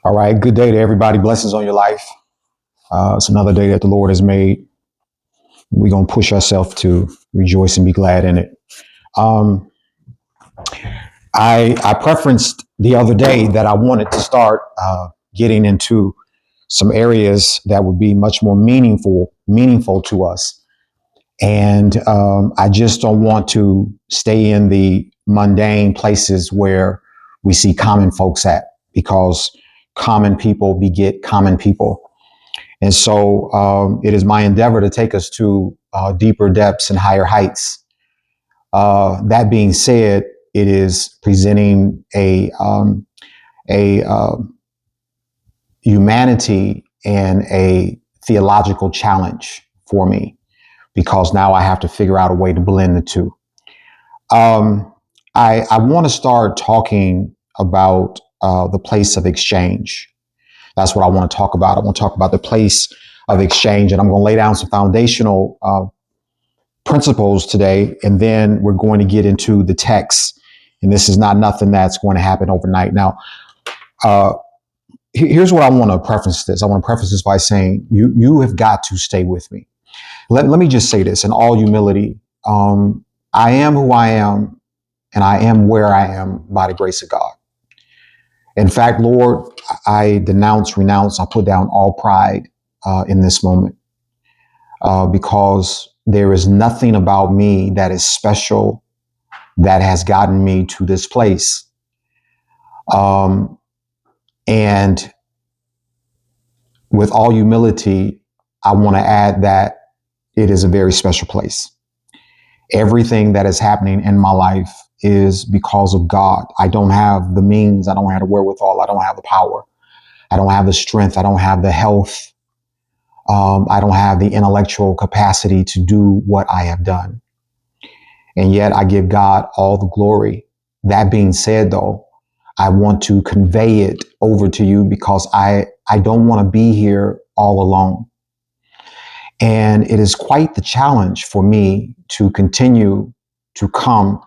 All right. Good day to everybody. Blessings on your life. It's another day that the Lord has made. We're going to push ourselves to rejoice and be glad in it. Um, I preferenced the other day that I wanted to start getting into some areas that would be much more meaningful to us. And I just don't want to stay in the mundane places where we see common folks at, because common people beget common people. And so it is my endeavor to take us to deeper depths and higher heights. That being said, it is presenting a humanity and a theological challenge for me, because now I have to figure out a way to blend the two. Um, I want to start talking about the place of exchange. That's what I want to talk about. I want to talk about the place of exchange, and I'm going to lay down some foundational principles today, and then we're going to get into the text. And this is not nothing that's going to happen overnight. Now, uh, here's what I want to preface this. I want to preface this by saying you have got to stay with me. Let me just say this in all humility. I am who I am, and I am where I am by the grace of God. In fact, Lord, I renounce, I put down all pride in this moment, because there is nothing about me that is special that has gotten me to this place. Um, and with all humility, I want to add that it is a very special place. Everything that is happening in my life is because of God. I don't have the means. I don't have the wherewithal. I don't have the power. I don't have the strength. I don't have the health. I don't have the intellectual capacity to do what I have done. And yet I give God all the glory. That being said, though, I want to convey it over to you because I don't want to be here all alone. And it is quite the challenge for me to continue to come,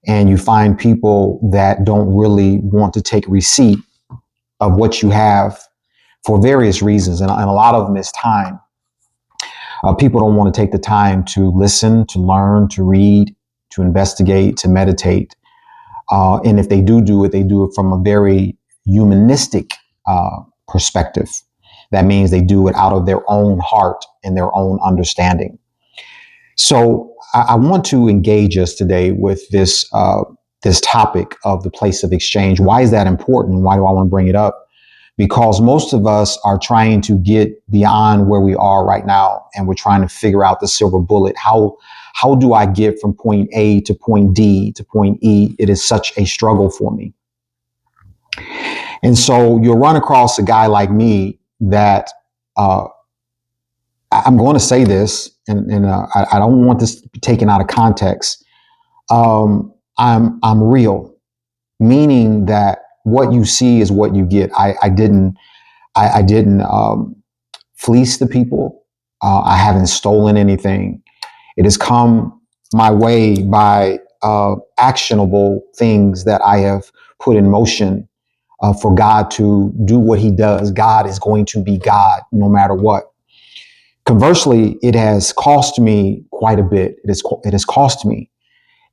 and you find people that don't really want to take receipt of what you have for various reasons. And a lot of them is time. People don't want to take the time to listen, to learn, to read, to investigate, to meditate. And if they do it from a very humanistic perspective. That means they do it out of their own heart and their own understanding. So I want to engage us today with this topic of the place of exchange. Why is that important? Why do I want to bring it up? Because most of us are trying to get beyond where we are right now, and we're trying to figure out the silver bullet. How do I get from point A to point D to point E? It is such a struggle for me. And so you'll run across a guy like me that uh, I'm going to say this, and I don't want this to be taken out of context. I'm real, meaning that what you see is what you get. I didn't fleece the people. I haven't stolen anything. It has come my way by actionable things that I have put in motion for God to do what he does. God is going to be God no matter what. Conversely, it has cost me quite a bit. It has cost me.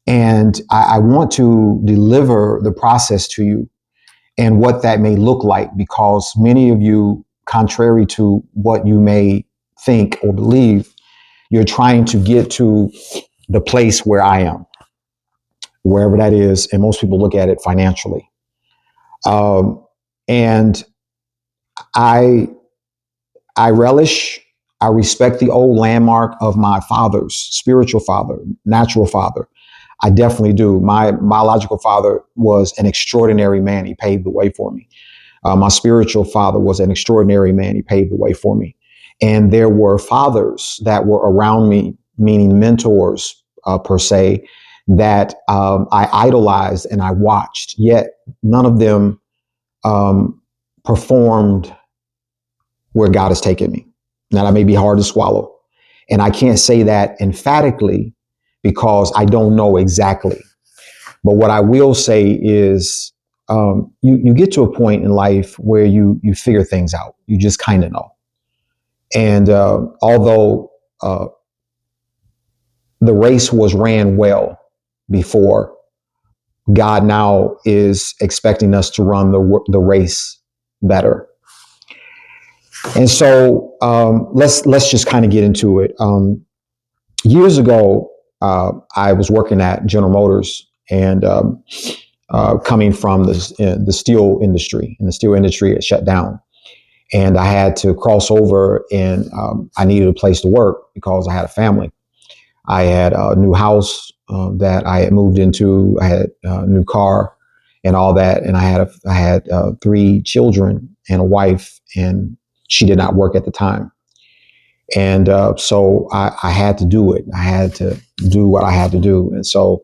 And I want to deliver the process to you and what that may look like, because many of you, contrary to what you may think or believe, you're trying to get to the place where I am, wherever that is. And most people look at it financially. And I, I relish, I respect the old landmark of my father's spiritual father, natural father. I definitely do. My biological father was an extraordinary man. He paved the way for me. My spiritual father was an extraordinary man. He paved the way for me. And there were fathers that were around me, meaning mentors per se, that I idolized and I watched, yet none of them um, performed where God has taken me. Now, that may be hard to swallow. And I can't say that emphatically because I don't know exactly. But what I will say is you get to a point in life where you figure things out. You just kind of know. And although the race was ran well before, God now is expecting us to run the race better. And so let's just kind of get into it. Years ago, I was working at General Motors, and coming from the steel industry, and the steel industry had shut down, and I had to cross over, and I needed a place to work because I had a family. I had a new house that I had moved into. I had a new car and all that, and I had 3 children and a wife, and she did not work at the time. And so I had to do it. I had to do what I had to do. And so,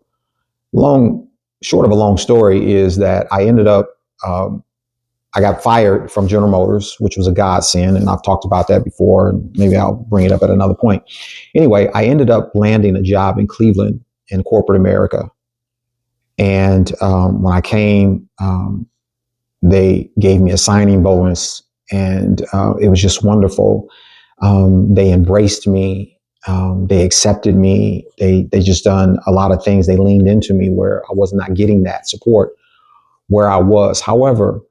short of a long story is that I ended up, I got fired from General Motors, which was a godsend. And I've talked about that before, and maybe I'll bring it up at another point. Anyway, I ended up landing a job in Cleveland in corporate America. And when I came, they gave me a signing bonus, and it was just wonderful. They embraced me. They accepted me. They just done a lot of things. They leaned into me where I was not getting that support where I was. However,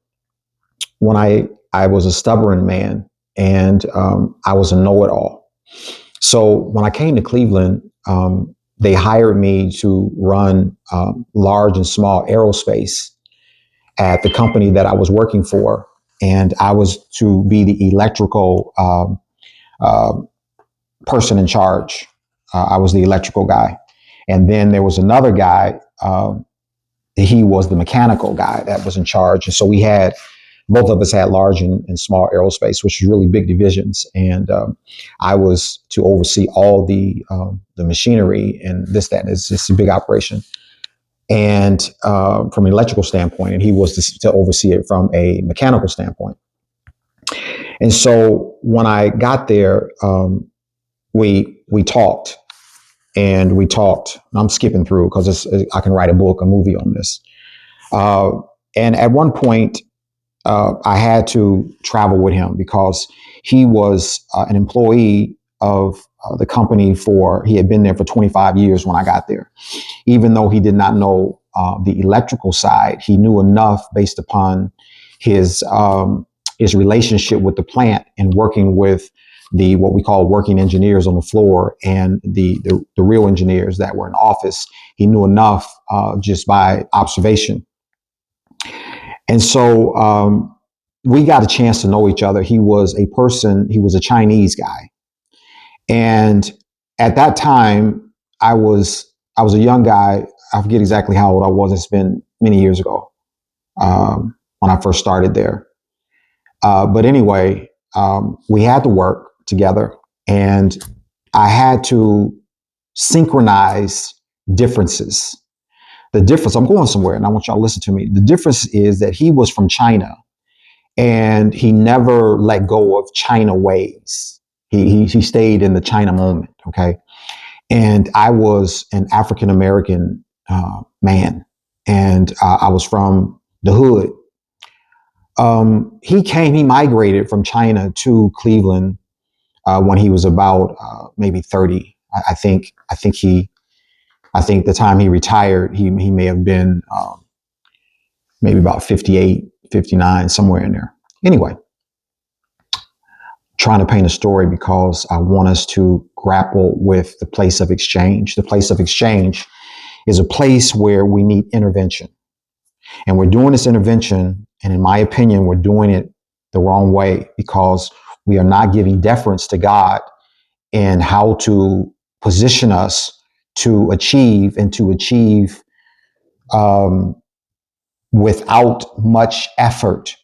when I was a stubborn man, and I was a know-it-all. So when I came to Cleveland, they hired me to run large and small aerospace at the company that I was working for, and I was to be the electrical uh, person in charge. I was the electrical guy. And then there was another guy, he was the mechanical guy that was in charge. And so both of us had large and small aerospace, which was really big divisions. And I was to oversee all the machinery and this, that, and it's just a big operation. And from an electrical standpoint, and he was to oversee it from a mechanical standpoint. And so when I got there, we talked, and we talked. I'm skipping through because I can write a book, a movie on this. And at one point, I had to travel with him because he was an employee of the company he had been there for 25 years when I got there. Even though he did not know the electrical side, he knew enough based upon his relationship with the plant and working with what we call working engineers on the floor, and the real engineers that were in office. He knew enough just by observation. And so we got a chance to know each other. He was a Chinese guy. And at that time, I was a young guy. I forget exactly how old I was. It's been many years ago when I first started there. But anyway, we had to work together, and I had to synchronize differences. The difference, I'm going somewhere and I want y'all to listen to me. The difference is that he was from China, and he never let go of China ways. He stayed in the China moment. Okay. And I was an African American man, and I was from the hood. He migrated from China to Cleveland when he was about maybe 30. I think the time he retired, he may have been maybe about 58, 59, somewhere in there. Anyway, trying to paint a story because I want us to grapple with the place of exchange. The place of exchange is a place where we need intervention. And we're doing this intervention, and in my opinion, we're doing it the wrong way because we are not giving deference to God in how to position us to achieve without much effort,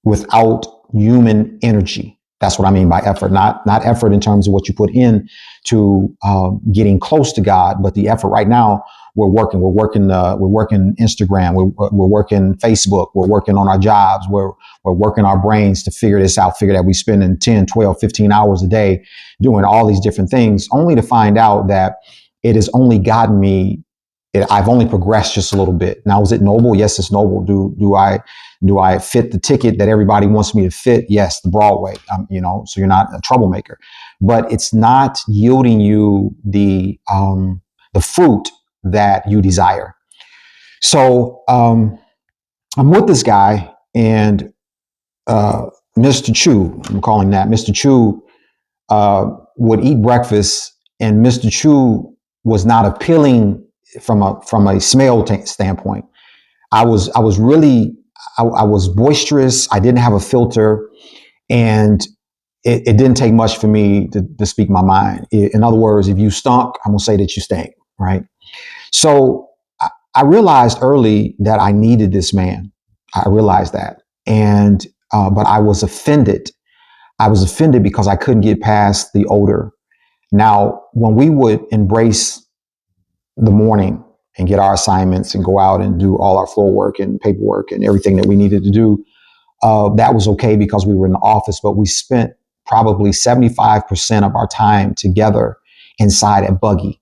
without human energy. That's what I mean by effort, not effort in terms of what you put in to getting close to God, but the effort right now. We're working Instagram. We're working Facebook. We're working on our jobs. We're working our brains to figure this out, figure that we're spending 10, 12, 15 hours a day doing all these different things, only to find out that it has only gotten me I've only progressed just a little bit. Now, is it noble? Yes, it's noble. Do I fit the ticket that everybody wants me to fit? Yes, the Broadway. So you're not a troublemaker, but it's not yielding you the fruit that you desire. So I'm with this guy, and Mr. Chu, I'm calling that Mr. Chu, would eat breakfast, and Mr. Chu was not appealing from a smell standpoint. I was really I was boisterous. I didn't have a filter, and it didn't take much for me to speak my mind. In other words, if you stunk, I'm gonna say that you stink, right? So I realized early that I needed this man. I realized that, and but I was offended. I was offended because I couldn't get past the odor. Now, when we would embrace the morning and get our assignments and go out and do all our floor work and paperwork and everything that we needed to do, that was okay because we were in the office, but we spent probably 75% of our time together inside a buggy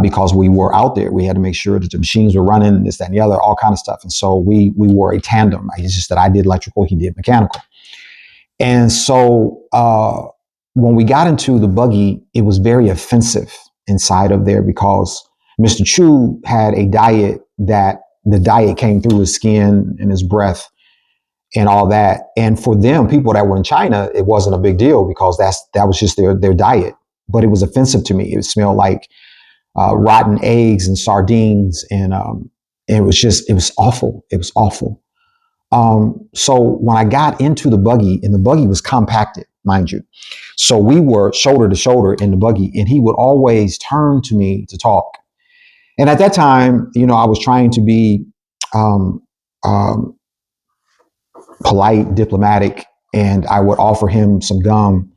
because we were out there. We had to make sure that the machines were running, this, that, and the other, all kind of stuff. And so we were a tandem. It's just that I did electrical, he did mechanical. And so when we got into the buggy, it was very offensive inside of there because Mr. Chu had a diet that the diet came through his skin and his breath and all that. And for them, people that were in China, it wasn't a big deal because that was just their diet. But it was offensive to me. It smelled like rotten eggs and sardines, and it was awful. It was awful. So when I got into the buggy, and the buggy was compacted, mind you, so we were shoulder to shoulder in the buggy, and he would always turn to me to talk. And at that time, I was trying to be um, um, polite, diplomatic, and I would offer him some gum,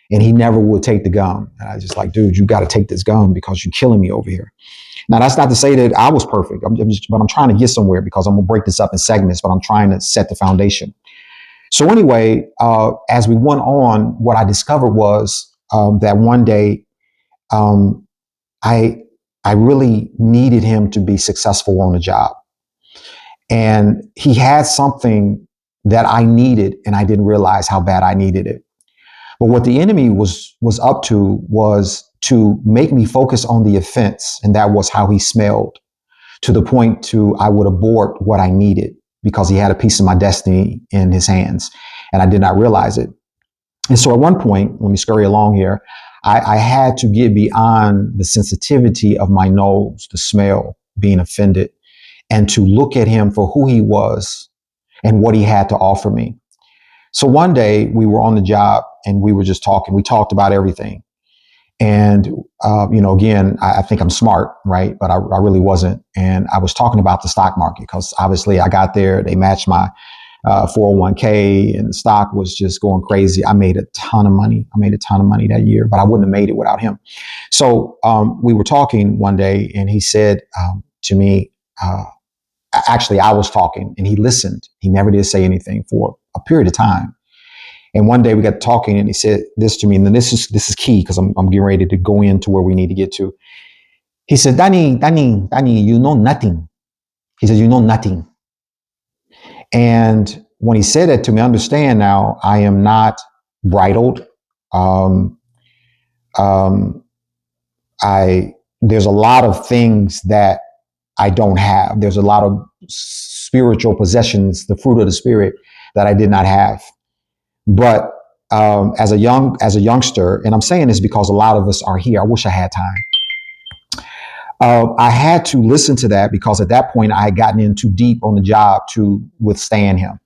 and he never would take the gum. And I just like, dude, you got to take this gum because you're killing me over here. Now, that's not to say that I was perfect, but I'm trying to get somewhere because I'm gonna break this up in segments, but I'm trying to set the foundation. So anyway, as we went on, what I discovered was that one day um, I I really needed him to be successful on the job, and he had something that I needed, and I didn't realize how bad I needed it. But what the enemy was up to was to make me focus on the offense, and that was how he smelled, to the point to I would abort what I needed because he had a piece of my destiny in his hands, and I did not realize it. And so at one point, let me scurry along here, I had to get beyond the sensitivity of my nose, the smell, being offended, and to look at him for who he was and what he had to offer me. So one day we were on the job and we were just talking. We talked about everything. And, again, I think I'm smart, right? But I really wasn't. And I was talking about the stock market because obviously I got there, they matched my 401k, and the stock was just going crazy. I made a ton of money. I made a ton of money that year, but I wouldn't have made it without him. So we were talking one day, and he said to me, actually, I was talking, and he listened. He never did say anything for a period of time. And one day we got talking, and he said this to me, and then this is key because I'm getting ready to go into where we need to get to. He said, Danny, you know nothing. He said, you know nothing. And when he said that to me, understand now, I am not bridled. Um, um, there's a lot of things that I don't have. There's a lot of spiritual possessions, the fruit of the spirit, that I did not have. But as a youngster, and I'm saying this because a lot of us are here. I wish I had time. I had to listen to that because at that point I had gotten in too deep on the job to withstand him.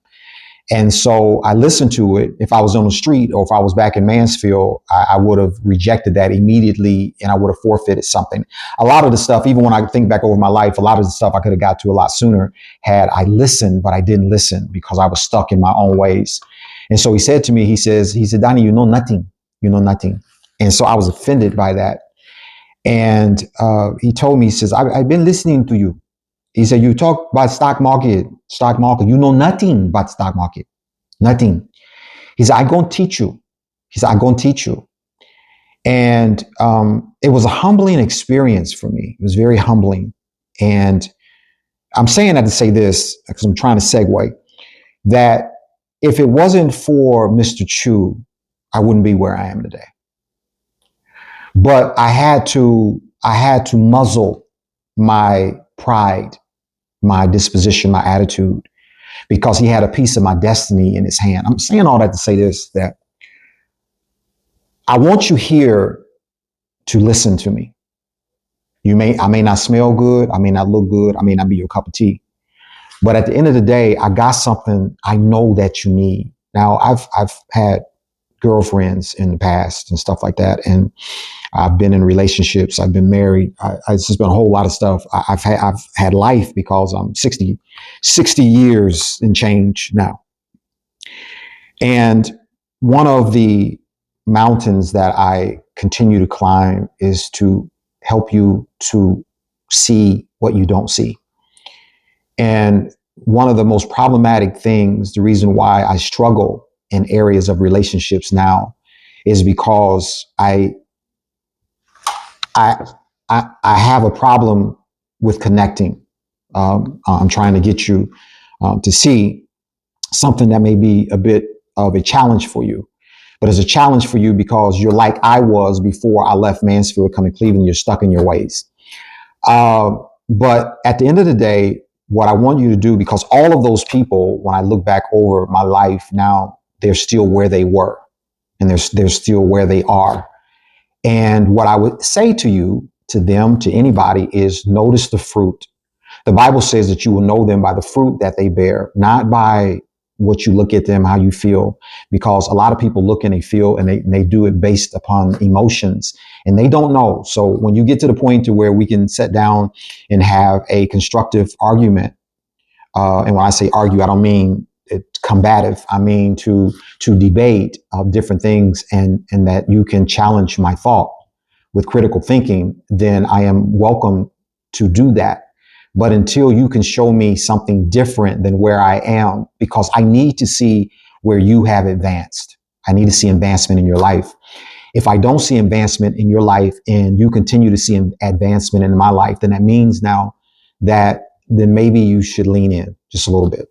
And so I listened to it. If I was on the street or if I was back in Mansfield, I would have rejected that immediately and I would have forfeited something. A lot of the stuff, even when I think back over my life, a lot of the stuff I could have got to a lot sooner had I listened, but I didn't listen because I was stuck in my own ways. And so he said to me, he said, Donnie, you know nothing. You know nothing. And so I was offended by that. And he told me, he says, I've been listening to you. He said, you talk about stock market, you know nothing about stock market, nothing. He said, I'm going to teach you. He said, I'm going to teach you. And it was a humbling experience for me. It was very humbling. And I'm saying that to say this, because I'm trying to segue, that if it wasn't for Mr. Chu, I wouldn't be where I am today. But I had to muzzle my pride, my disposition, my attitude, because he had a piece of my destiny in his hand. I'm saying all that to say this, that I want you here to listen to me. I may not smell good. I may not look good. I may not be your cup of tea. But at the end of the day, I got something I know that you need. Now, I've had girlfriends in the past and stuff like that. And I've been in relationships. I've been married. It's just been a whole lot of stuff. I've had life because I'm 60 years and change now. And one of the mountains that I continue to climb is to help you to see what you don't see. And one of the most problematic things, the reason why I struggle in areas of relationships now, is because I have a problem with connecting. I'm trying to get you to see something that may be a bit of a challenge for you, but it's a challenge for you because you're like I was before I left Mansfield, coming to Cleveland. You're stuck in your ways. But at the end of the day, what I want you to do, because all of those people, when I look back over my life now, they're still where they were, and they're still where they are. And what I would say to you, to them, to anybody, is notice the fruit. The Bible says that you will know them by the fruit that they bear, not by what you look at them, how you feel, because a lot of people look and they feel, and they do it based upon emotions, and they don't know. So when you get to the point to where we can sit down and have a constructive argument, and when I say argue, I don't mean combative. I mean to debate different things, and that you can challenge my thought with critical thinking, then I am welcome to do that. But until you can show me something different than where I am, because I need to see where you have advanced. I need to see advancement in your life. If I don't see advancement in your life and you continue to see advancement in my life, then that means now that then maybe you should lean in just a little bit.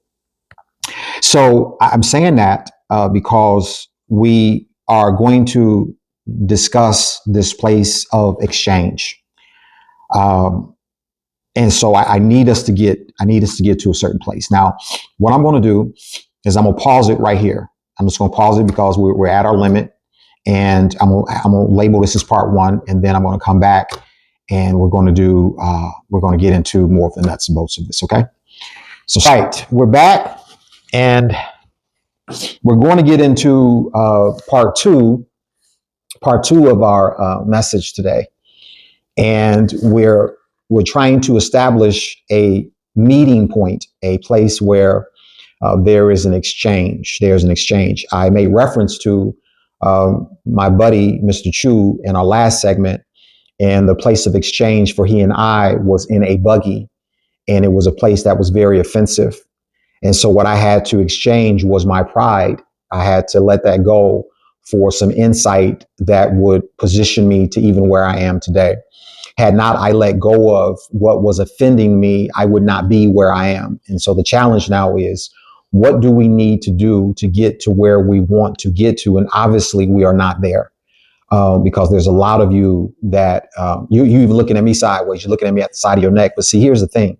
So I'm saying that because we are going to discuss this place of exchange. And so I need us to get to a certain place. Now, what I'm going to do is I'm going to pause it right here. I'm just going to pause it because we're at our limit, and I'm going to label this as part one, and then I'm going to come back and we're going to get into more of the nuts and bolts of this. Okay. So, right, we're back, and we're going to get into part two of our message today. And we're trying to establish a meeting point, a place where there is an exchange. There's an exchange. I made reference to my buddy, Mr. Chu, in our last segment, and the place of exchange for he and I was in a buggy, and it was a place that was very offensive. And so what I had to exchange was my pride. I had to let that go for some insight that would position me to even where I am today. Had not I let go of what was offending me, I would not be where I am. And so the challenge now is, what do we need to do to get to where we want to get to? And obviously we are not there because there's a lot of you that you even looking at me sideways. You're looking at me at the side of your neck. But see, here's the thing.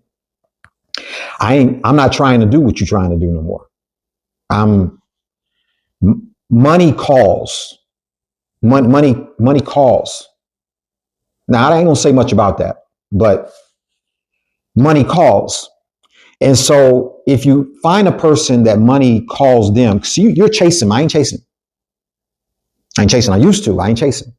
I'm not trying to do what you're trying to do no more. Money calls. Money calls. Now, I ain't gonna say much about that, but money calls. And so if you find a person that money calls them, because you're chasing, I ain't chasing. I used to, I ain't chasing.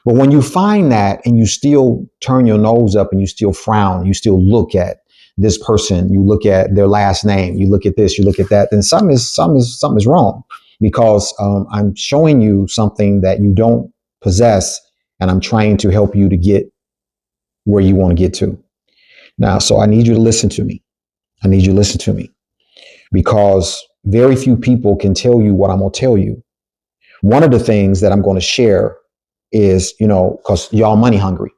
But when you find that and you still turn your nose up and you still frown, you still look at this person, you look at their last name, you look at this, you look at that, then something is wrong, because I'm showing you something that you don't possess, and I'm trying to help you to get where you want to get to. Now, so I need you to listen to me. I need you to listen to me, because very few people can tell you what I'm going to tell you. One of the things that I'm going to share is, because y'all money hungry.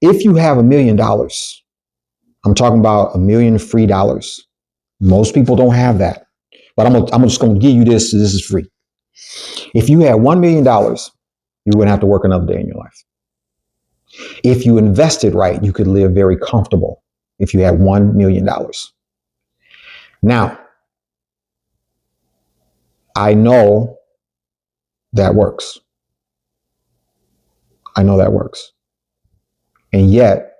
If you have $1 million, I'm talking about $1 million free. Most people don't have that, but I'm just going to give you this. This is free. If you had $1 million, you wouldn't have to work another day in your life. If you invested right, you could live very comfortable if you had $1 million. Now, I know that works. I know that works. And yet,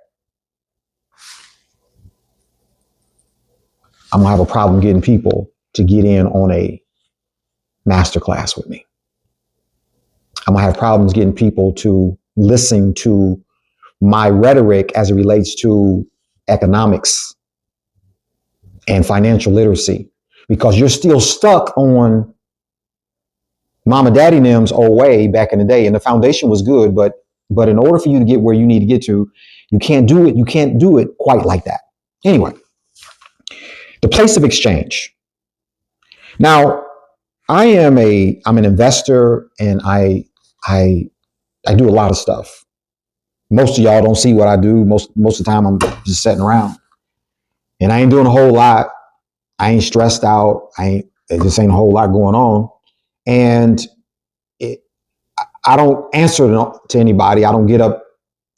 I'm going to have a problem getting people to get in on a masterclass with me. I'm going to have problems getting people to listen to my rhetoric as it relates to economics and financial literacy, because you're still stuck on mama daddy Nim's old way back in the day. And the foundation was good, but in order for you to get where you need to get to, you can't do it. You can't do it quite like that. Anyway, the place of exchange. Now, I'm an investor, and I do a lot of stuff. Most of y'all don't see what I do. Most of the time I'm just sitting around, and I ain't doing a whole lot. I ain't stressed out. There just ain't a whole lot going on. And I don't answer to anybody. I don't get up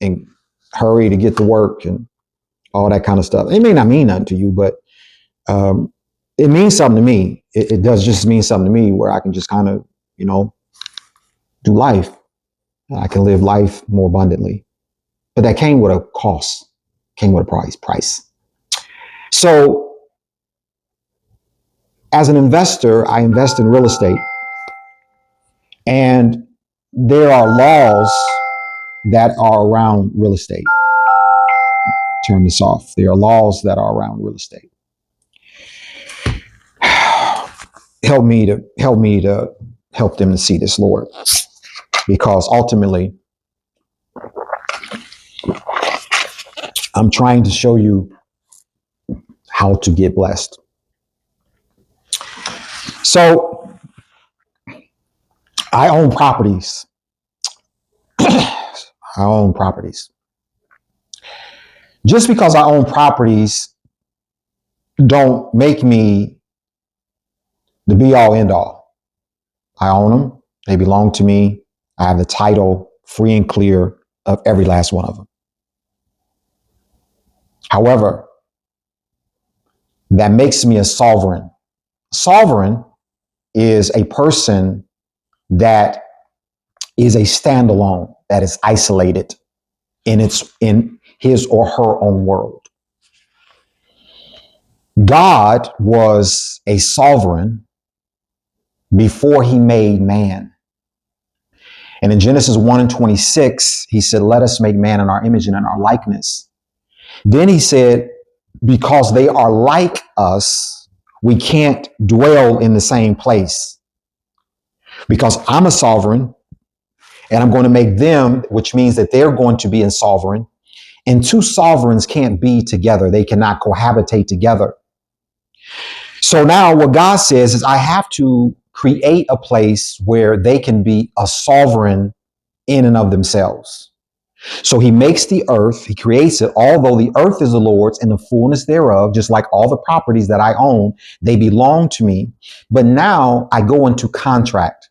and hurry to get to work and all that kind of stuff. It may not mean nothing to you, but it means something to me. It does just mean something to me, where I can just kind of, do life. I can live life more abundantly. But that came with a cost, came with a price. So as an investor, I invest in real estate, and there are laws that are around real estate. Turn this off. There are laws that are around real estate. Help me to help them to see this, Lord, because ultimately I'm trying to show you how to get blessed. So I own properties. I own properties. Just because I own properties don't make me the be all end all. I own them. They belong to me. I have the title free and clear of every last one of them. However, that makes me a sovereign. Sovereign is a person that is a standalone, that is isolated in his or her own world. God was a sovereign before he made man. And in Genesis 1:26, he said, let us make man in our image and in our likeness. Then he said, because they are like us, we can't dwell in the same place. Because I'm a sovereign, and I'm going to make them, which means that they're going to be a sovereign. And two sovereigns can't be together. They cannot cohabitate together. So now what God says is I have to create a place where they can be a sovereign in and of themselves. So he makes the earth, he creates it, although the earth is the Lord's and the fullness thereof, just like all the properties that I own, they belong to me. But now I go into contract.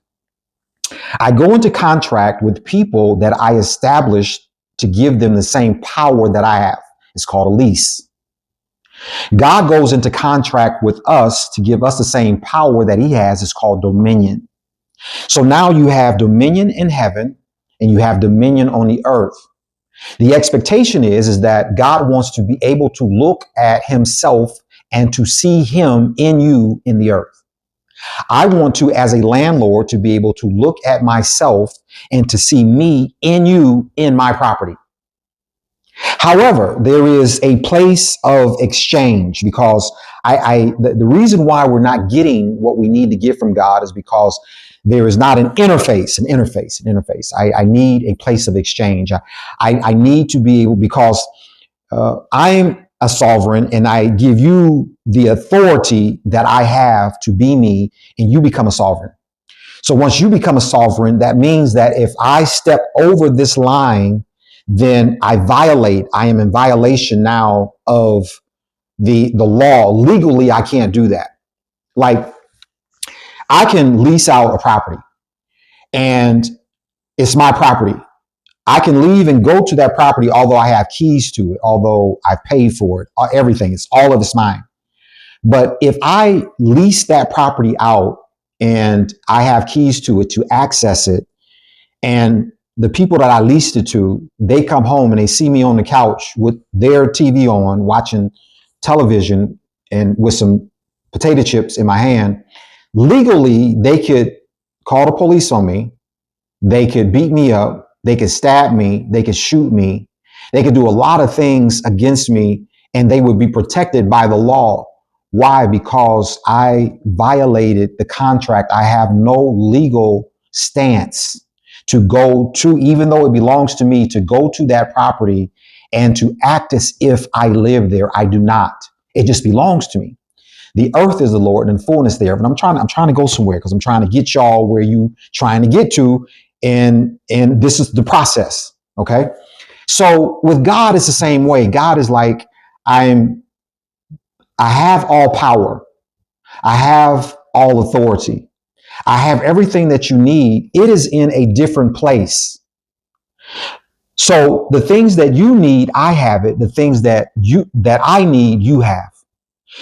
I go into contract with people that I established to give them the same power that I have. It's called a lease. God goes into contract with us to give us the same power that he has. It's called dominion. So now you have dominion in heaven and you have dominion on the earth. The expectation is that God wants to be able to look at himself and to see him in you in the earth. I want to, as a landlord, to be able to look at myself and to see me in you in my property. However, there is a place of exchange, because the reason why we're not getting what we need to get from God is because there is not an interface. I need a place of exchange. I need to be able, because I'm a sovereign and I give you the authority that I have to be me, and you become a sovereign. So once you become a sovereign, that means that if I step over this line, then I am in violation now of the law. Legally, I can't do that. Like, I can lease out a property and it's my property. I can leave and go to that property, although I have keys to it, although I paid for it, everything. It's all of it's mine. But if I lease that property out and I have keys to it to access it, and the people that I leased it to, they come home and they see me on the couch with their TV on, watching television and with some potato chips in my hand, legally, they could call the police on me. They could beat me up. They could stab me. They could shoot me. They could do a lot of things against me, and they would be protected by the law. Why? Because I violated the contract. I have no legal stance to go to, even though it belongs to me, to go to that property and to act as if I live there. I do not. It just belongs to me. The earth is the Lord and fullness thereof. And I'm trying to go somewhere because I'm trying to get y'all where you trying to get to. And this is the process. Okay. So with God, it's the same way. God is like, I have all power. I have all authority. I have everything that you need. It is in a different place. So the things that you need, I have it. The things that I need, you have.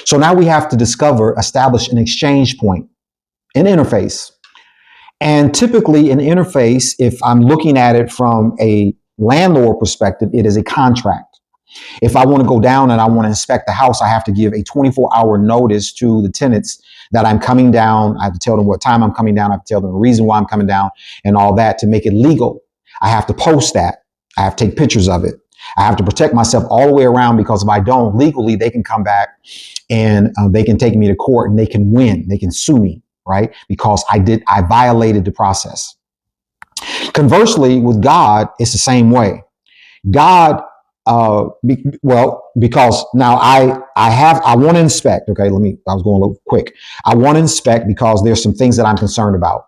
So now we have to establish an exchange point, an interface. And typically an interface, if I'm looking at it from a landlord perspective, it is a contract. If I want to go down and I want to inspect the house, I have to give a 24-hour notice to the tenants that I'm coming down. I have to tell them what time I'm coming down. I have to tell them the reason why I'm coming down and all that to make it legal. I have to post that. I have to take pictures of it. I have to protect myself all the way around, because if I don't, legally, they can come back and they can take me to court and they can win. They can sue me, right? Because I violated the process. Conversely, with God, it's the same way. God, because now I want to inspect. Okay, I was going a little quick. I want to inspect because there's some things that I'm concerned about,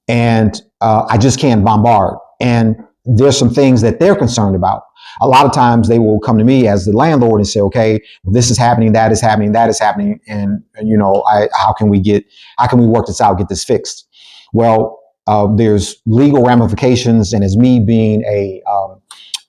and I just can't bombard. And there's some things that they're concerned about. A lot of times they will come to me as the landlord and say, okay, well, this is happening, that is happening, that is happening. And how can we work this out, get this fixed? Well, there's legal ramifications. And as me being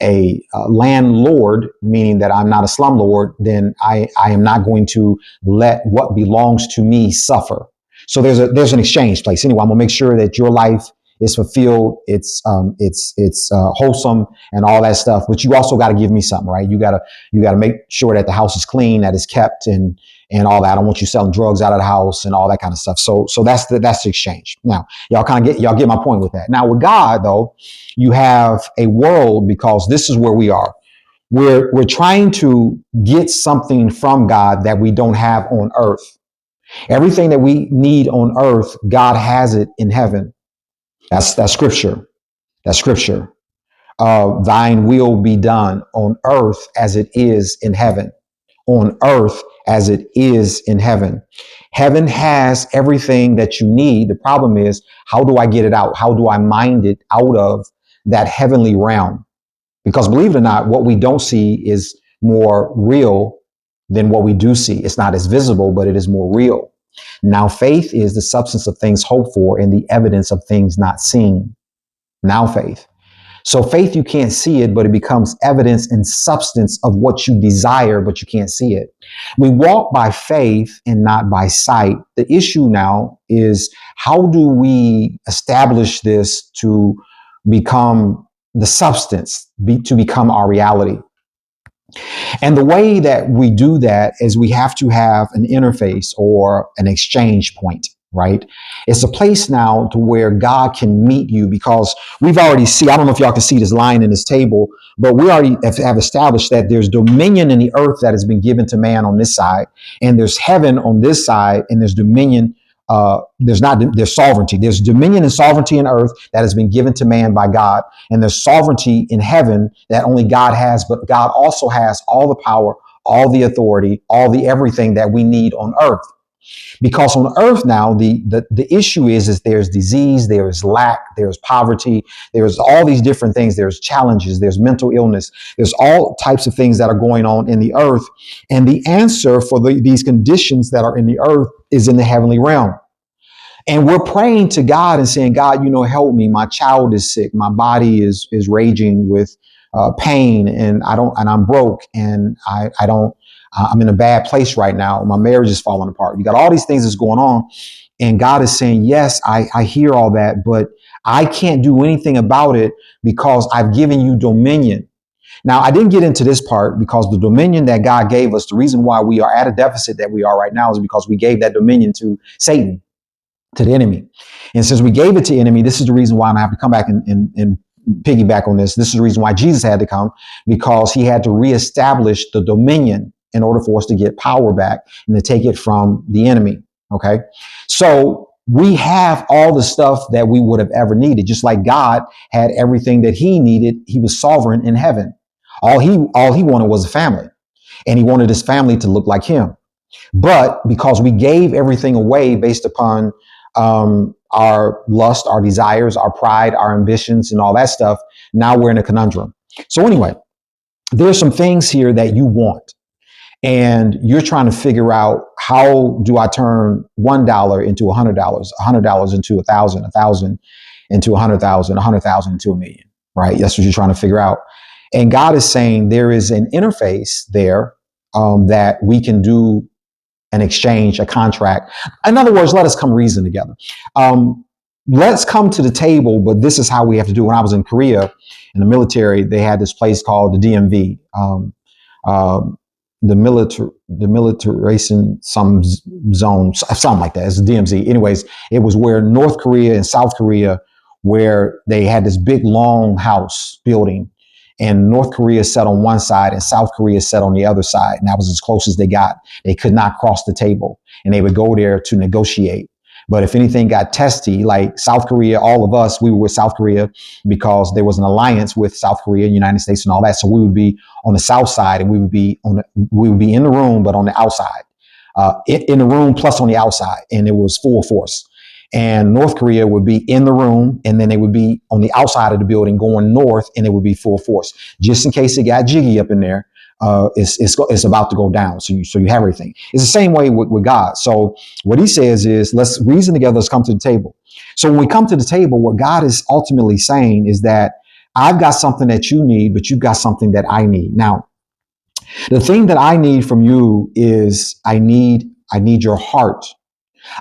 a landlord, meaning that I'm not a slumlord, then I am not going to let what belongs to me suffer. So there's an exchange place. Anyway, I'm gonna make sure that your life is fulfilled, it's wholesome and all that stuff. But you also got to give me something, right? You got to make sure that the house is clean, that it's kept, and all that. I don't want you selling drugs out of the house and all that kind of stuff. So that's the exchange. Now, y'all get my point with that. Now with God though, you have a world, because this is where we are. We're trying to get something from God that we don't have on earth. Everything that we need on earth, God has it in heaven. That's scripture. That's scripture. Thine will be done on earth as it is in heaven. On earth as it is in heaven. Heaven has everything that you need. The problem is, how do I get it out? How do I mind it out of that heavenly realm? Because believe it or not, what we don't see is more real than what we do see. It's not as visible, but it is more real. Now, faith is the substance of things hoped for and the evidence of things not seen. Now, faith. So faith, you can't see it, but it becomes evidence and substance of what you desire, but you can't see it. We walk by faith and not by sight. The issue now is, how do we establish this to become the substance, to become our reality? And the way that we do that is we have to have an interface or an exchange point, right? It's a place now to where God can meet you, because we've already I don't know if y'all can see this line in this table, but we already have established that there's dominion in the earth that has been given to man on this side, and there's heaven on this side, and there's dominion. There's sovereignty. There's dominion and sovereignty in earth that has been given to man by God. And there's sovereignty in heaven that only God has, but God also has all the power, all the authority, all the everything that we need on earth. Because on earth now, the issue is there's disease, there is lack, there's poverty, there's all these different things, there's challenges, there's mental illness, there's all types of things that are going on in the earth. And the answer for these conditions that are in the earth is in the heavenly realm. And we're praying to God and saying, God, help me. My child is sick. My body is raging with pain, and I'm broke, and I'm in a bad place right now. My marriage is falling apart. You got all these things that's going on. And God is saying, yes, I hear all that, but I can't do anything about it because I've given you dominion. Now, I didn't get into this part because the dominion that God gave us, the reason why we are at a deficit that we are right now is because we gave that dominion to Satan, to the enemy. And since we gave it to enemy, this is the reason why I have to come back and piggyback on this. This is the reason why Jesus had to come, because he had to reestablish the dominion in order for us to get power back and to take it from the enemy. Okay. So we have all the stuff that we would have ever needed, just like God had everything that he needed. He was sovereign in heaven. All he wanted was a family, and he wanted his family to look like him. But because we gave everything away based upon our lust, our desires, our pride, our ambitions, and all that stuff, now we're in a conundrum. So anyway, there's some things here that you want, and you're trying to figure out, how do I turn $1 into $100, $100 into 1,000, 1,000 into 100,000, 100,000 into a million, right? That's what you're trying to figure out. And God is saying there is an interface there that we can do an exchange, a contract. In other words, let us come reason together. Let's come to the table, but this is how we have to do it. When I was in Korea in the military, they had this place called the DMV, the militarization some zone, something like that. It's the DMZ. Anyways, it was where North Korea and South Korea, where they had this big long house building, and North Korea sat on one side and South Korea sat on the other side. And that was as close as they got. They could not cross the table, and they would go there to negotiate. But if anything got testy, like South Korea, all of us, we were with South Korea because there was an alliance with South Korea, United States, and all that. So we would be on the south side, and we would be in the room, but on the outside, in the room plus on the outside, and it was full force. And North Korea would be in the room, and then they would be on the outside of the building going north, and it would be full force. Just in case it got jiggy up in there, it's about to go down. So you have everything. It's the same way with God. So what he says is, let's reason together, let's come to the table. So when we come to the table, what God is ultimately saying is that I've got something that you need, but you've got something that I need. Now, the thing that I need from you is I need your heart.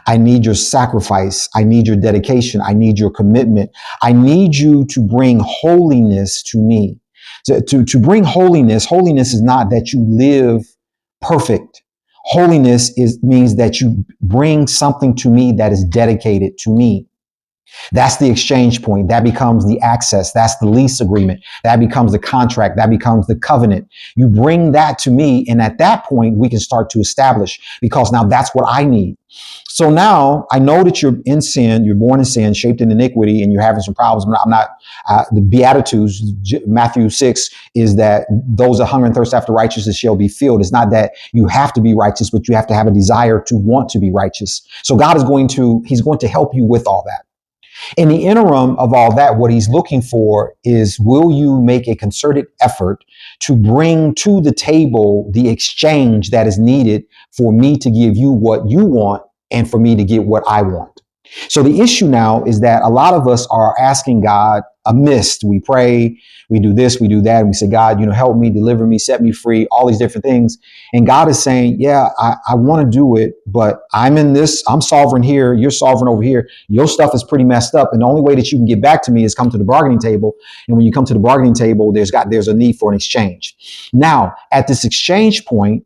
I need your sacrifice. I need your dedication. I need your commitment. I need you to bring holiness to me. To bring holiness is not that you live perfect. Holiness means that you bring something to me that is dedicated to me. That's the exchange point. That becomes the access. That's the lease agreement. That becomes the contract. That becomes the covenant. You bring that to me, and at that point, we can start to establish, because now that's what I need. So now I know that you're in sin, you're born in sin, shaped in iniquity, and you're having some problems. I'm not the Beatitudes, Matthew 6, is that those that hunger and thirst after righteousness shall be filled. It's not that you have to be righteous, but you have to have a desire to want to be righteous. So God is he's going to help you with all that. In the interim of all that, what he's looking for is, will you make a concerted effort to bring to the table the exchange that is needed for me to give you what you want and for me to get what I want? So the issue now is that a lot of us are asking God amiss. We pray, we do this, we do that, and we say, God, help me, deliver me, set me free, all these different things. And God is saying, yeah, I want to do it, but I'm sovereign here, you're sovereign over here. Your stuff is pretty messed up, and the only way that you can get back to me is come to the bargaining table. And when you come to the bargaining table, there's a need for an exchange. Now, at this exchange point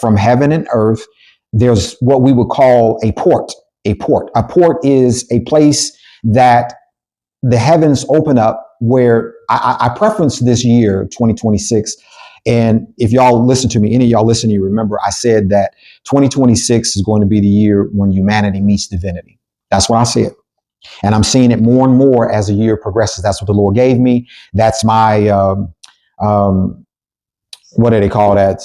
from heaven and earth, there's what we would call a port. A port is a place that the heavens open up, where I preference this year, 2026. And if y'all listen to me, any of y'all listen, you remember I said that 2026 is going to be the year when humanity meets divinity. That's what I said. And I'm seeing it more and more as the year progresses. That's what the Lord gave me. That's my, what do they call that?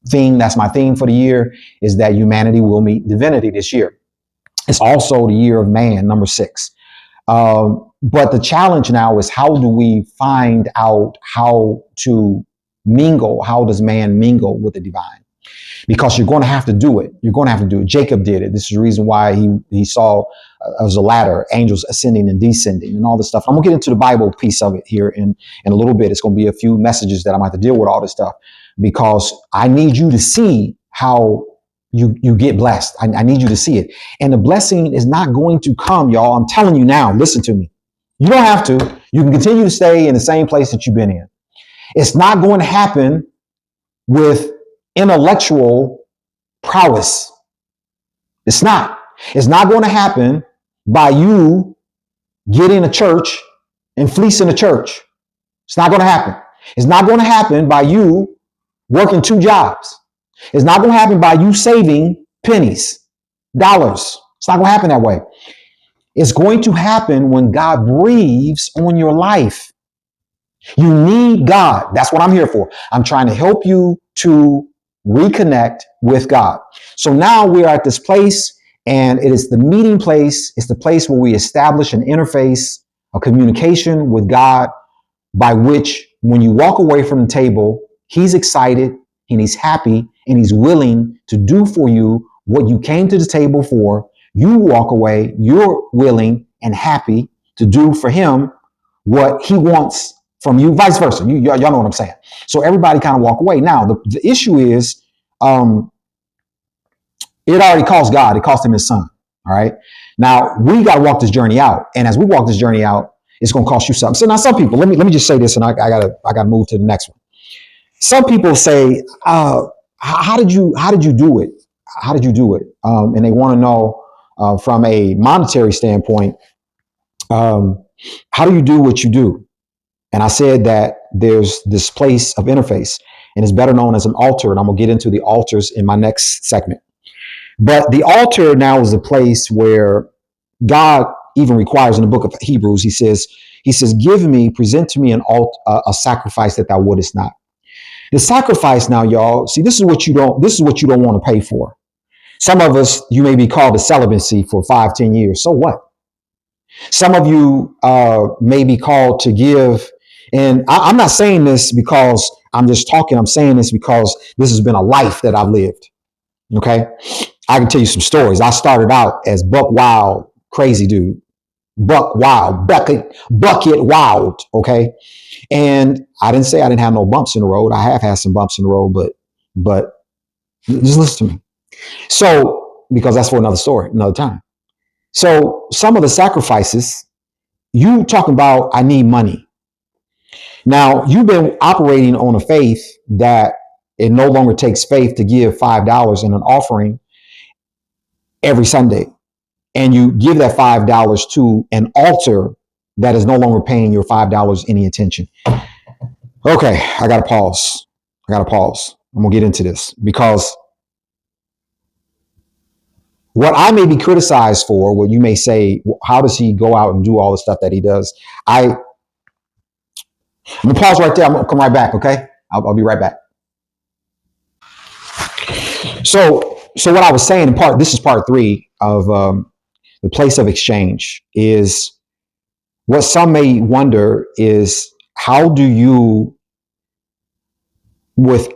theme. That's my theme for the year, is that humanity will meet divinity this year. It's also the year of man, number 6. But the challenge now is, how do we find out how to mingle? How does man mingle with the divine? Because you're going to have to do it. You're going to have to do it. Jacob did it. This is the reason why he saw as a ladder, angels ascending and descending and all this stuff. I'm going to get into the Bible piece of it here in a little bit. It's going to be a few messages that I'm going to have to deal with all this stuff, because I need you to see how you get blessed. I need you to see it. And the blessing is not going to come, y'all. I'm telling you now, listen to me. You don't have to. You can continue to stay in the same place that you've been in. It's not going to happen with intellectual prowess. It's not. It's not going to happen by you getting a church and fleecing a church. It's not going to happen. It's not going to happen by you working 2 jobs. It's not going to happen by you saving pennies, dollars. It's not going to happen that way. It's going to happen when God breathes on your life. You need God. That's what I'm here for. I'm trying to help you to reconnect with God. So now we're at this place, and it is the meeting place. It's the place where we establish an interface, a communication with God, by which when you walk away from the table, he's excited and he's happy and he's willing to do for you what you came to the table for. You walk away, you're willing and happy to do for him what he wants from you, vice versa. Y'all know what I'm saying. So everybody kind of walk away. Now, the issue is, it already cost God. It cost him his son. All right. Now we got to walk this journey out. And as we walk this journey out, it's going to cost you something. So now some people, let me just say this, and I gotta move to the next one. Some people say, how did you do it? How did you do it? And they want to know, from a monetary standpoint, how do you do what you do? And I said that there's this place of interface, and it's better known as an altar. And I'm going to get into the altars in my next segment. But the altar now is a place where God even requires, in the book of Hebrews, he says, present to me a sacrifice that thou wouldest not. The sacrifice now, y'all, see, this is what you don't want to pay for. Some of us, you may be called to celibacy for 5-10 years. So what? Some of you may be called to give. And I'm not saying this because I'm just talking. I'm saying this because this has been a life that I've lived. Okay. I can tell you some stories. I started out as buck wild, crazy dude, bucket wild. Okay. And I didn't say I didn't have no bumps in the road. I have had some bumps in the road, but just listen to me. So, because that's for another story, another time. So some of the sacrifices, you talking about, I need money. Now, you've been operating on a faith that it no longer takes faith to give $5 in an offering every Sunday. And you give that $5 to an altar that is no longer paying your $5 any attention. Okay, I got to pause. I'm going to get into this, because what I may be criticized for, what you may say, how does he go out and do all the stuff that he does? I'm going to pause right there. I'm going to come right back, okay? I'll be right back. So what I was saying in part, this is part 3 of the place of exchange, is what some may wonder is, how do you, with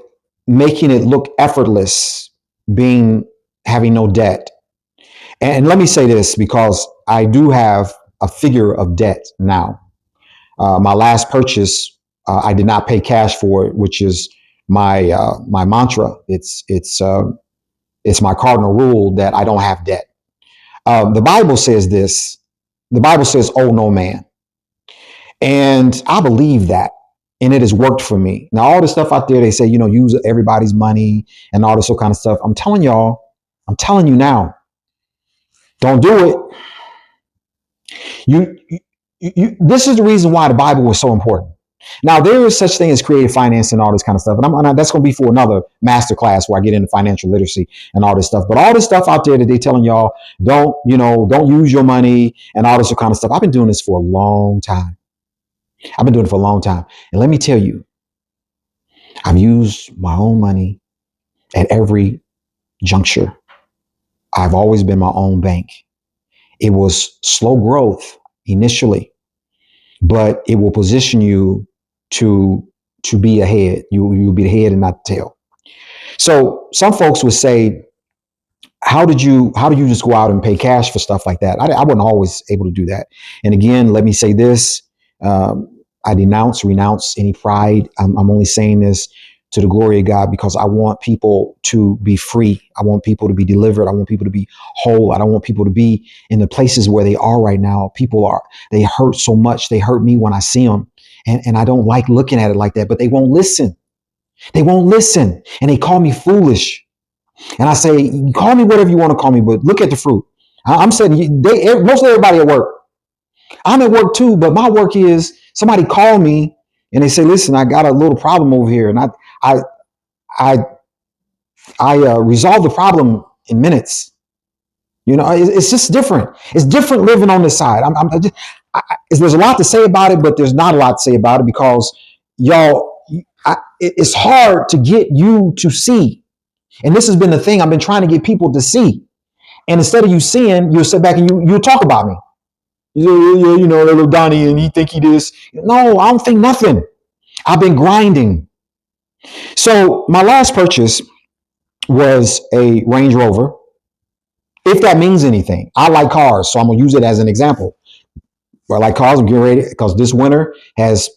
making it look effortless, having no debt? And let me say this, because I do have a figure of debt now. My last purchase, I did not pay cash for it, which is my mantra. It's my cardinal rule that I don't have debt. The Bible says this. The Bible says, "Owe no man," and I believe that, and it has worked for me. Now, all the stuff out there, they say, use everybody's money and all this kind of stuff. I'm telling you now, don't do it. This is the reason why the Bible was so important. Now, there is such thing as creative finance and all this kind of stuff. And that's going to be for another masterclass where I get into financial literacy and all this stuff. But all this stuff out there that they telling y'all, don't use your money and all this kind of stuff. I've been doing this for a long time. And let me tell you, I've used my own money. at every juncture. I've always been my own bank. It was slow growth initially, but it will position you to be ahead. You'll be the head and not the tail. So some folks would say, how did you just go out and pay cash for stuff like that? I wasn't always able to do that. And again, let me say this: I renounce any pride. I'm only saying this to the glory of God because I want people to be free. I want people to be delivered. I want people to be whole. I don't want people to be in the places where they are right now. They hurt so much. They hurt me when I see them. And I don't like looking at it like that, but they won't listen. They won't listen. And they call me foolish. And I say, call me whatever you want to call me, but look at the fruit. I'm saying most of everybody at work. I'm at work too, but my work is somebody call me and they say, listen, I got a little problem over here. And I resolve the problem in minutes. It's just different. It's different living on this side. There's a lot to say about it, but there's not a lot to say about it because y'all, it's hard to get you to see. And this has been the thing I've been trying to get people to see. And instead of you seeing, you'll sit back and you'll talk about me. Little Donnie, and he think he this. No, I don't think nothing. I've been grinding. So my last purchase was a Range Rover. If that means anything, I like cars, so I'm gonna use it as an example. I like cars. I'm getting ready because this winter has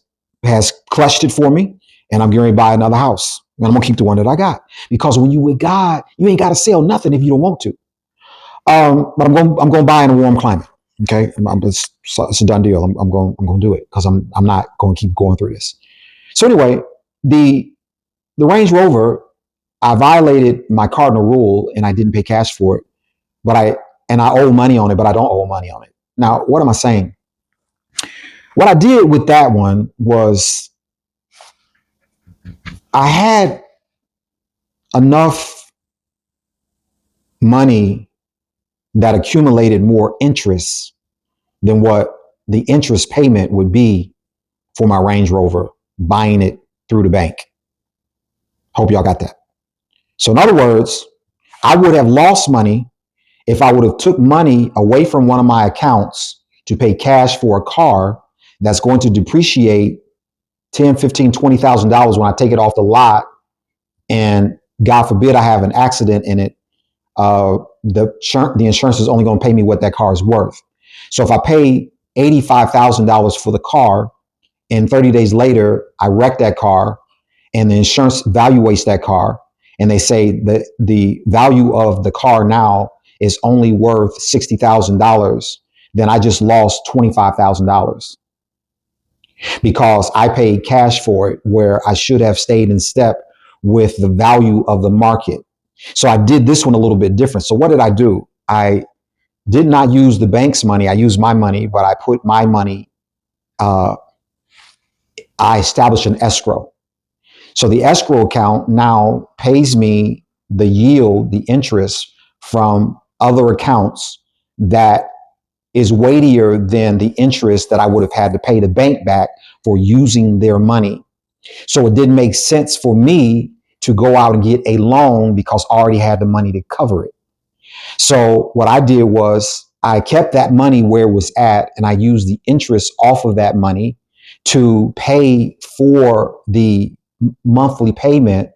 clutched it for me, and I'm getting ready to buy another house. And I'm gonna keep the one that I got because when you with God, you ain't got to sell nothing if you don't want to. But I'm going to buy in a warm climate. Okay, it's a done deal. I'm going to do it because I'm not going to keep going through this. So anyway, the Range Rover, I violated my cardinal rule and I didn't pay cash for it, but I owe money on it, but I don't owe money on it. Now, what am I saying? What I did with that one was I had enough money that accumulated more interest than what the interest payment would be for my Range Rover, buying it through the bank. Hope y'all got that. So in other words, I would have lost money if I would have took money away from one of my accounts to pay cash for a car that's going to depreciate $10, $15, $20,000 when I take it off the lot. And God forbid I have an accident in it. The insurance is only going to pay me what that car is worth. So if I pay $85,000 for the car and 30 days later I wreck that car and the insurance evaluates that car and they say that the value of the car now is only worth $60,000, then I just lost $25,000 because I paid cash for it where I should have stayed in step with the value of the market. So I did this one a little bit different. So what did I do? I did not use the bank's money. I used my money, but I put my money, I established an escrow. So the escrow account now pays me the yield, the interest from other accounts that is weightier than the interest that I would have had to pay the bank back for using their money. So it didn't make sense for me to go out and get a loan because I already had the money to cover it. So what I did was I kept that money where it was at and I used the interest off of that money to pay for the monthly payment.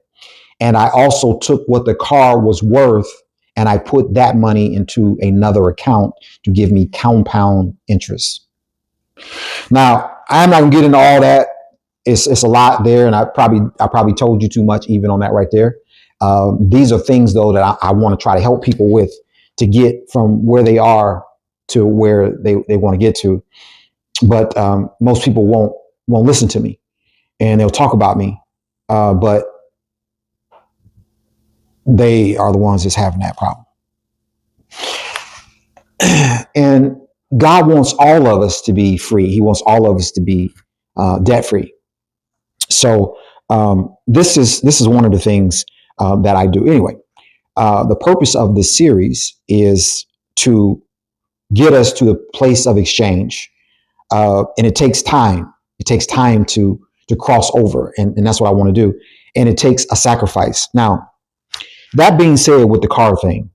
And I also took what the car was worth and I put that money into another account to give me compound interest. Now, I'm not gonna get into all that. It's a lot there, and I probably told you too much even on that right there. These are things though that I want to try to help people with to get from where they are to where they want to get to. But most people won't listen to me, and they'll talk about me, but they are the ones that's having that problem. And God wants all of us to be free. He wants all of us to be debt free. So this is one of the things that I do. Anyway, the purpose of this series is to get us to a place of exchange, and it takes time. It takes time to cross over, and that's what I want to do. And it takes a sacrifice. Now, That being said, with the car thing,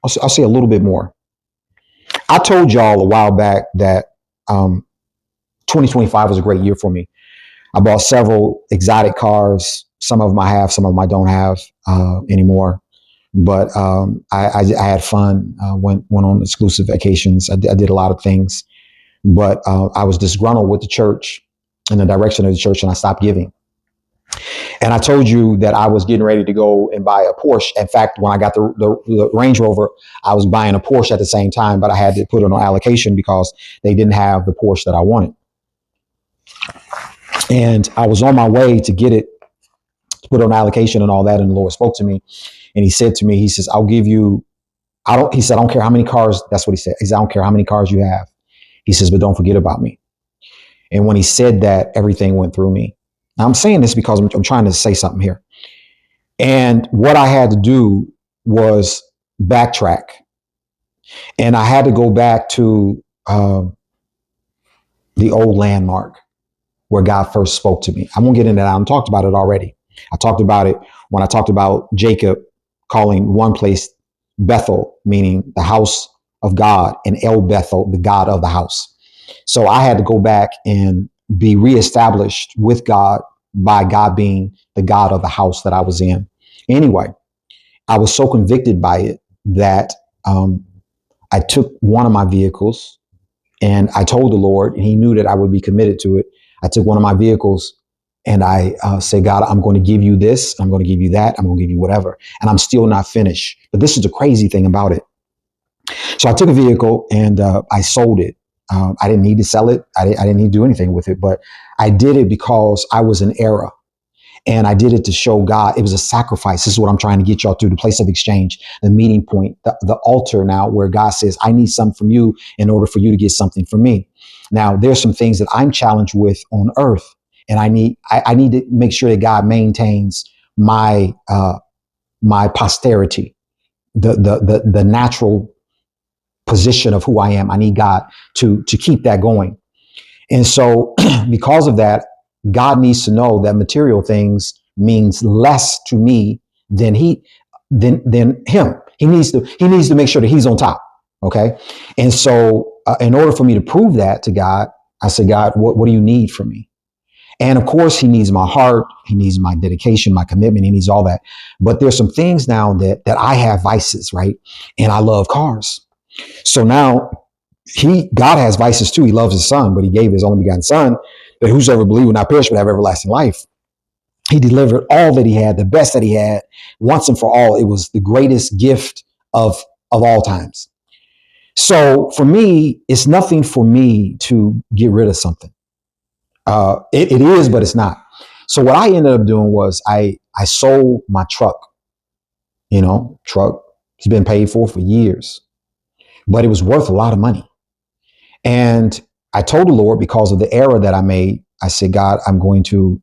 I'll say a little bit more. I told y'all a while back that 2025 was a great year for me. I bought several exotic cars. Some of them I have, some of them I don't have anymore. But I had fun. Went on exclusive vacations. I did a lot of things, but I was disgruntled with the church and the direction of the church, and I stopped giving. And I told you that I was getting ready to go and buy a Porsche. In fact, when I got the Range Rover, I was buying a Porsche at the same time, but I had to put it on allocation because they didn't have the Porsche that I wanted. And I was on my way to get it, to put it on allocation and all that. And the Lord spoke to me, and He said to me, He says, "I'll give you." He said, "I don't care how many cars." That's what He said. He said, "I don't care how many cars you have." He says, "But don't forget about me." And when He said that, everything went through me. Now I'm saying this because I'm trying to say something here. And what I had to do was backtrack. And I had to go back to the old landmark where God first spoke to me. I won't get into that. I talked about it already. I talked about it when I talked about Jacob calling one place Bethel, meaning the house of God, and El Bethel, the God of the house. So I had to go back and be reestablished with God by God being the God of the house that I was in. Anyway, I was so convicted by it that I took one of my vehicles and I told the Lord, and He knew that I would be committed to it. I took one of my vehicles and I said, "God, I'm going to give you this. I'm going to give you that. I'm going to give you whatever." And I'm still not finished. But this is the crazy thing about it. So I took a vehicle and I sold it. I didn't need to sell it. I didn't need to do anything with it, but I did it because I was in error. And I did it to show God it was a sacrifice. This is what I'm trying to get y'all through: the place of exchange, the meeting point, the altar now where God says, "I need something from you in order for you to get something from me." Now, there's some things that I'm challenged with on earth, and I need to make sure that God maintains my my posterity, the natural position of who I am. I need God to keep that going. And so because of that, God needs to know that material things means less to me than him. He needs to make sure that He's on top. Okay. And so in order for me to prove that to God, I said, "God, what do you need from me?" And of course, He needs my heart. He needs my dedication, my commitment. He needs all that. But there's some things now that I have vices, right? And I love cars. So now God has vices too. He loves His Son, but He gave His only begotten Son, that whosoever believe will not perish but have everlasting life. He delivered all that He had, the best that He had, once and for all. It was the greatest gift of all times. So for me, it's nothing for me to get rid of something. It is, but it's not. So what I ended up doing was I sold my truck. Truck has been paid for years, but it was worth a lot of money. And I told the Lord, because of the error that I made, I said, "God, I'm going to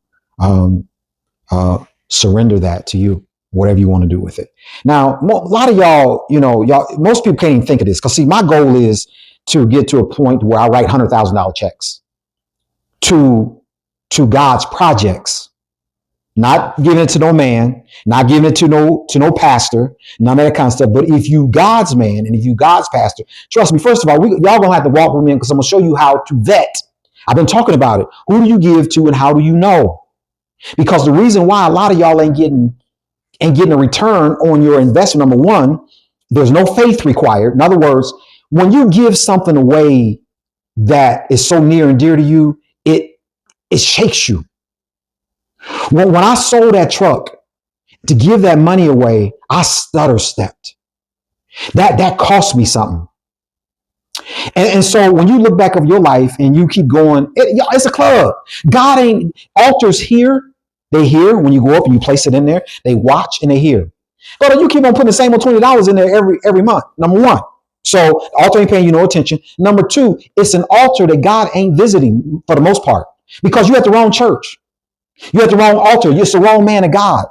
surrender that to you, whatever you want to do with it." Now, a lot of y'all, most people can't even think of this, because see, my goal is to get to a point where I write $100,000 checks to God's projects, not giving it to no man, not giving it to no pastor, none of that kind of stuff. But if you God's man and if you God's pastor, trust me, first of all, y'all gonna have to walk with me, because I'm gonna show you how to vet. I've been talking about it. Who do you give to and how do you know? Because the reason why a lot of y'all ain't getting a return on your investment, number one, there's no faith required. In other words, when you give something away that is so near and dear to you, it shakes you. When I sold that truck to give that money away, I stutter stepped. That cost me something. And so when you look back over your life and you keep going, it's a club. God ain't altars here. They hear when you go up and you place it in there. They watch and they hear. But you keep on putting the same old $20 in there every month. Number one. So the altar ain't paying you no attention. Number two, it's an altar that God ain't visiting for the most part, because you're at the wrong church. You're at the wrong altar. You're the wrong man of God.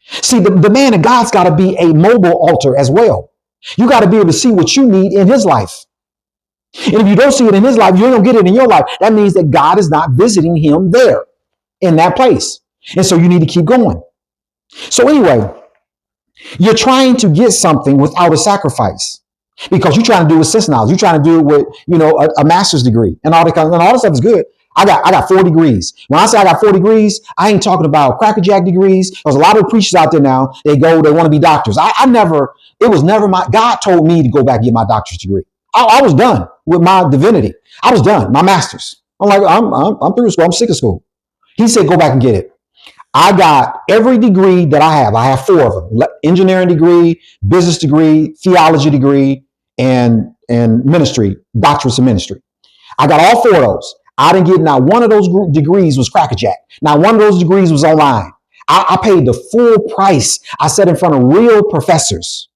See, the man of God's got to be a mobile altar as well. You got to be able to see what you need in his life. And if you don't see it in his life, you don't get it in your life. That means that God is not visiting him there in that place. And so you need to keep going. So anyway, You're trying to get something without a sacrifice because you're trying to do it with sense knowledge. You're trying to do it with, a master's degree and all that kind of, and all that stuff is good. I got 4 degrees. When I say I got 4 degrees, I ain't talking about crackerjack degrees. There's a lot of preachers out there now. They want to be doctors. It was never God told me to go back and get my doctor's degree. I was done with my divinity. I was done, my master's. I'm like, I'm through school. I'm sick of school. He said, go back and get it. I got every degree that I have. I have 4 of them: engineering degree, business degree, theology degree, and ministry, doctorates in ministry. I got all 4 of those. I didn't get not one of those degrees was crackerjack. Not one of those degrees was online. I paid the full price. I sat in front of real professors.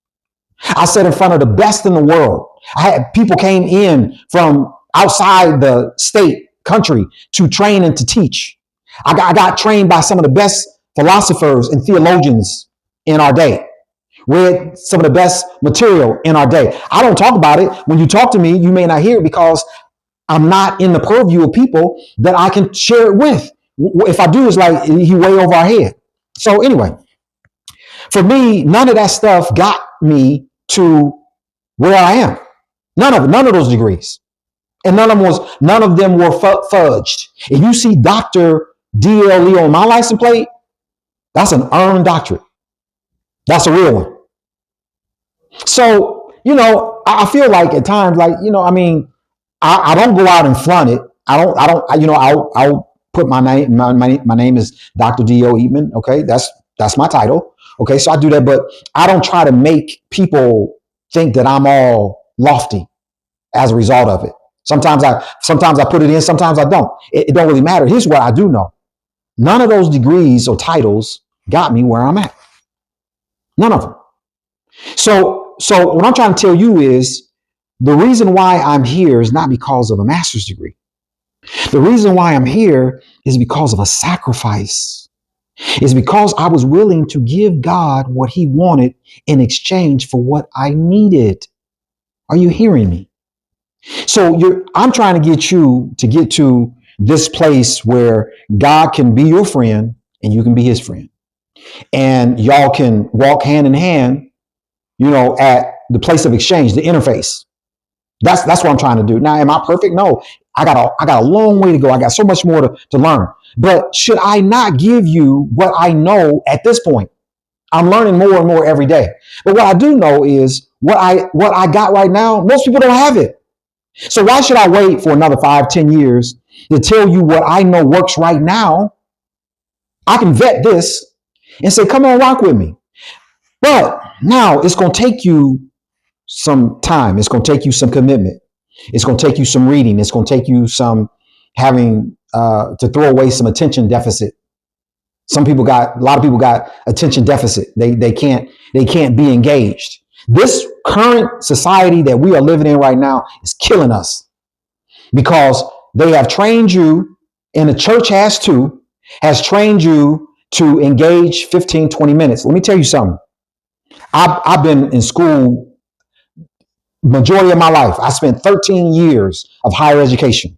I sat in front of the best in the world. I had people came in from outside the state, country to train and to teach. I got trained by some of the best philosophers and theologians in our day. Read some of the best material in our day. I don't talk about it. When you talk to me, you may not hear it because I'm not in the purview of people that I can share it with. If I do, it's like he way over our head. So anyway, for me, none of that stuff got me to where I am. None of those degrees. And none of them were fudged. If you see Dr. D.L. Lee on my license plate, that's an earned doctorate. That's a real one. So, I feel like at times, like, I don't go out and flaunt it. I'll put my name, my name is Dr. D.O. Eatman. Okay. That's my title. Okay. So I do that, but I don't try to make people think that I'm all lofty as a result of it. Sometimes I put it in, sometimes I don't. It don't really matter. Here's what I do know. None of those degrees or titles got me where I'm at. None of them. So what I'm trying to tell you is the reason why I'm here is not because of a master's degree. The reason why I'm here is because of a sacrifice. It's because I was willing to give God what he wanted in exchange for what I needed. Are you hearing me? So I'm trying to get you to get to this place where God can be your friend and you can be his friend. And y'all can walk hand in hand, at the place of exchange, the interface. That's what I'm trying to do. Now, am I perfect? No, I got a long way to go. I got so much more to learn. But should I not give you what I know at this point? I'm learning more and more every day. But what I do know is what I got right now, most people don't have it. So why should I wait for another 5-10 years to tell you what I know works right now? I can vet this and say, come on, rock with me. But now it's going to take you some time. It's going to take you some commitment. It's going to take you some reading. It's going to take you some having to throw away some attention deficit. A lot of people got attention deficit. They can't be engaged. This current society that we are living in right now is killing us because they have trained you, and the church has trained you to engage 15, 20 minutes. Let me tell you something. I've been in school majority of my life. I spent 13 years of higher education,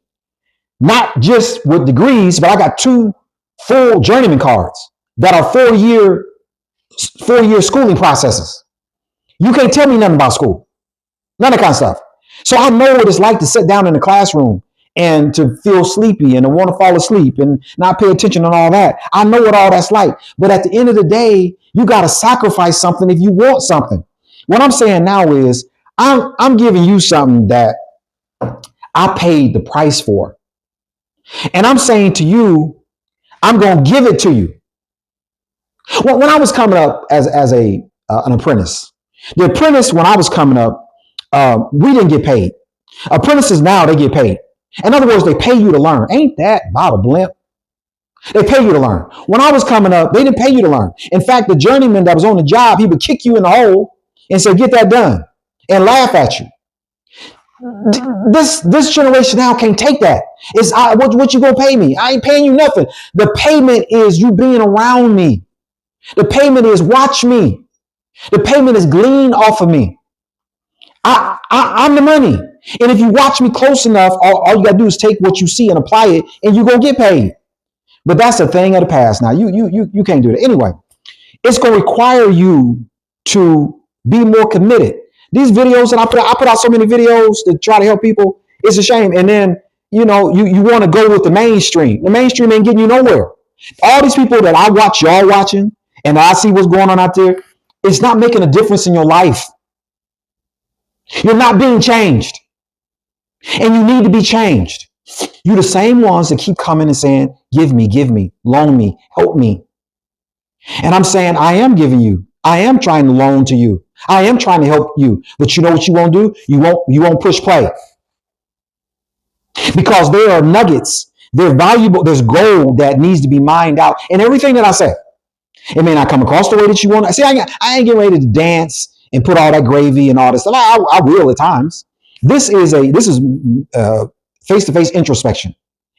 not just with degrees, but I got 2 full journeyman cards that are 4-year schooling processes. You can't tell me nothing about school, none of that kind of stuff. So I know what it's like to sit down in the classroom and to feel sleepy and to want to fall asleep and not pay attention and all that. I know what all that's like. But at the end of the day, you got to sacrifice something if you want something. What I'm saying now is I'm giving you something that I paid the price for. And I'm saying to you, I'm going to give it to you. Well, when I was coming up as an apprentice, the apprentice, when I was coming up, we didn't get paid. Apprentices now, they get paid. In other words, they pay you to learn. Ain't that about a blimp? They pay you to learn. When I was coming up, they didn't pay you to learn. In fact, the journeyman that was on the job, he would kick you in the hole and say, get that done, and laugh at you. This generation now can't take that. It's what you gonna pay me? I ain't paying you nothing. The payment is you being around me. The payment is watch me. The payment is glean off of me. I'm the money. And if you watch me close enough, all you gotta do is take what you see and apply it, and you're gonna get paid. But that's a thing of the past now. You can't do that. Anyway, it's gonna require you to be more committed. These videos that I put out so many videos to try to help people. It's a shame. And then, you want to go with the mainstream. The mainstream ain't getting you nowhere. All these people that I watch, y'all watching, and I see what's going on out there, it's not making a difference in your life. You're not being changed. And you need to be changed. You're the same ones that keep coming and saying, give me, loan me, help me. And I'm saying, I am giving you. I am trying to loan to you. I am trying to help you. But you know what you won't do? You won't push play. Because there are nuggets. They're valuable. There's gold that needs to be mined out. And everything that I say, it may not come across the way that you want to. See, I ain't getting ready to dance and put all that gravy and all this stuff. I will at times. This is face-to-face introspection.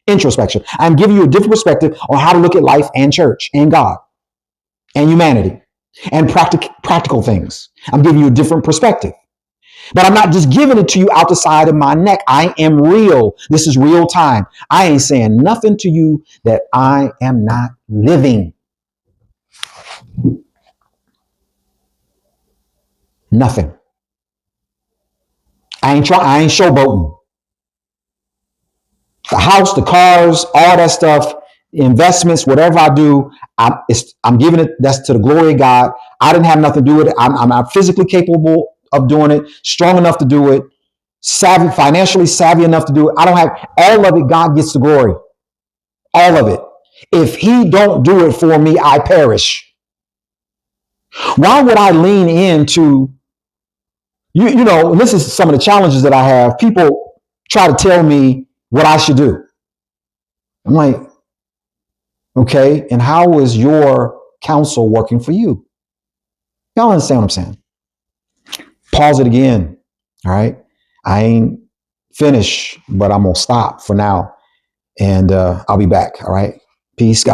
I'm giving you a different perspective on how to look at life and church and God and humanity and practical things. I'm giving you a different perspective. But I'm not just giving it to you out the side of my neck. I am real. This is real time. I ain't saying nothing to you that I am not living. Nothing. I ain't showboating. The house, the cars, all that stuff, investments, whatever I do, I'm giving it. That's to the glory of God. I didn't have nothing to do with it. I'm not physically capable of doing it, strong enough to do it, financially savvy enough to do it. I don't have all of it. God gets the glory, all of it. If He don't do it for me, I perish. Why would I lean into and this is some of the challenges that I have. People try to tell me what I should do. I'm like, okay, and how is your counsel working for you? Y'all understand what I'm saying? Pause it again. All right. I ain't finished, but I'm going to stop for now. And I'll be back. All right. Peace. God.